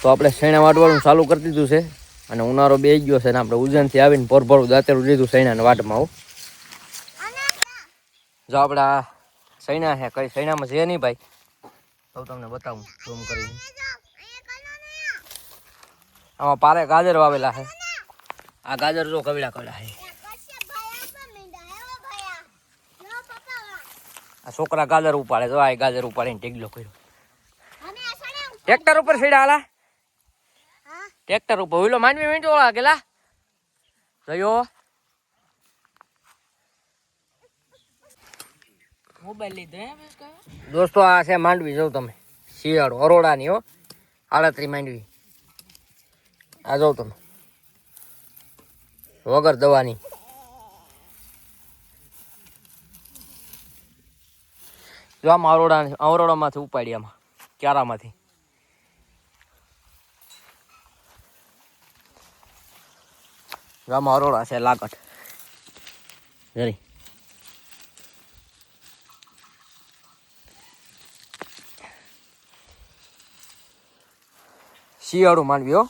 તો આપણે સૈણા વાટવાનું ચાલુ કરી દીધું છે અને ઉનાળો બેસી ગયો છે ને આપણે ઉજનથી આવીને ભરભરું દાંતેરું લીધું સૈણાને વાટમાં આવું જો આપણે આ સૈણા છે કઈ સૈણામાં છે નહીં ભાઈ તો તમને બતાવું ઝૂમ કરીને આમાં પારે ગાજર વાવેલા છે આ ગાજર જો કવડા કવડા છે આ છોકરા ગાજર ઉપાડે જો આ ગાજર ઉપાડીને ટેગલો કર્યો ટ્રેક્ટર ઉપર સીડા હાલા ટ્રેક્ટર ઉપર ઓલો માંડવી મીંડો ઓળા ગેલા જોયો મોબાઈલ લીધો હે દોસ્તો આ છે માંડવી જો તમે શિયાળો અરોડાની હો આળતરી માંડવી આ જો તમે વગર દવાની જો આમાં અરોડામાંથી ઉપાડી આમાં ક્યારામાંથી આમાં અરોડા છે લાકટ જરી શિયાળું માંડવી હો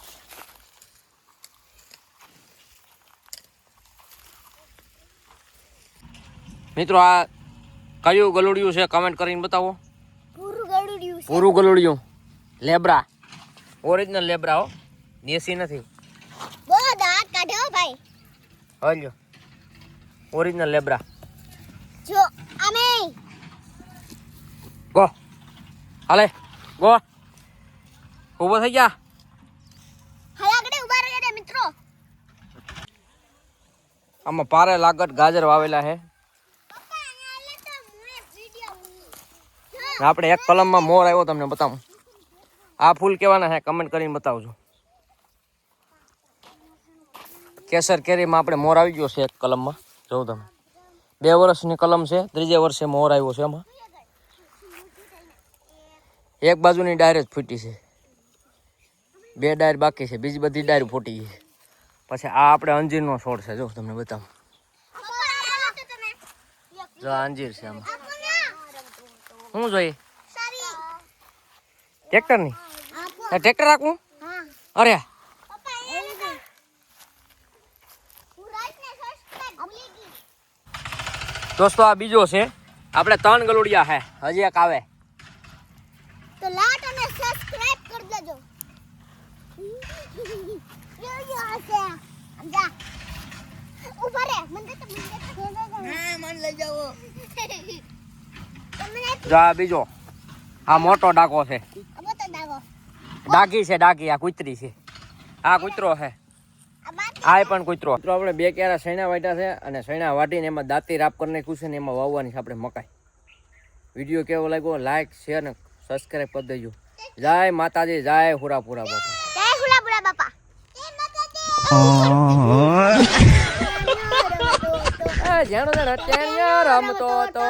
મિત્રો આ કયું ગલુડિયું છે કમેન્ટ કરીને બતાવો પૂરું ગલુડિયું લેબ્રા ઓરિજિનલ લેબ્રા હો દેશી નથી હલ્યો ઓરિજિનલ લેબ્રા જો અમે ગો હાલે ગો ઉભો થઈ જા હલાગડે ઉભા રહે મિત્રો આમાં પારે લાગત ગાજર વાવેલા છે આપણે એક કલમમાં મોર આવ્યો તમને બતાવું આ ફૂલ કેવાના છે કમેન્ટ કરીને બતાવજો કેસર કેરીમાં આપણે મોર આવી ગયો છે એક કલમમાં જોઉં તમે 2 વર્ષની કલમ છે 3જે વર્ષે મોર આવ્યો છે એમાં એક બાજુની ડાયર જ ફૂટી છે 2 ડાયર બાકી છે બીજી બધી ડાયર ફૂટી છે પછી આ આપણે અંજીરનો છોડ છે જો તમને બતાવું જો અંજીર છે આમાં શું જોઈએ ટ્રેક્ટર ની ટ્રેક્ટર રાખવું અરે દોસ્તો આ બીજો છે આપણે 3 ગલુડિયા છે હજી એક આવે તો લાઈક અને સબસ્ક્રાઇબ કરી દેજો યો છે સમજા ઉપર રે મન લઈ જાઓ જા બીજો આ મોટો ડાકો છે ડાકી છે ડાકી આ કૂતરી છે આ કૂતરો છે આ પણ કૂતરો આપણે 2 ક્યારા સૈણા વાટ્યા છે અને સૈણા વાટીને એમાં દાંતી રાપ કરી નાખ્યું છે ને એમાં વાવવાની છે આપણે મકાઈ વિડીયો કેવો લાગ્યો લાઈક શેર અને સબસ્ક્રાઇબ કરી દેજો જય માતાજી જય હુરાપુરા બાપા જય હુરાપુરા બાપા જાણો રમતો તો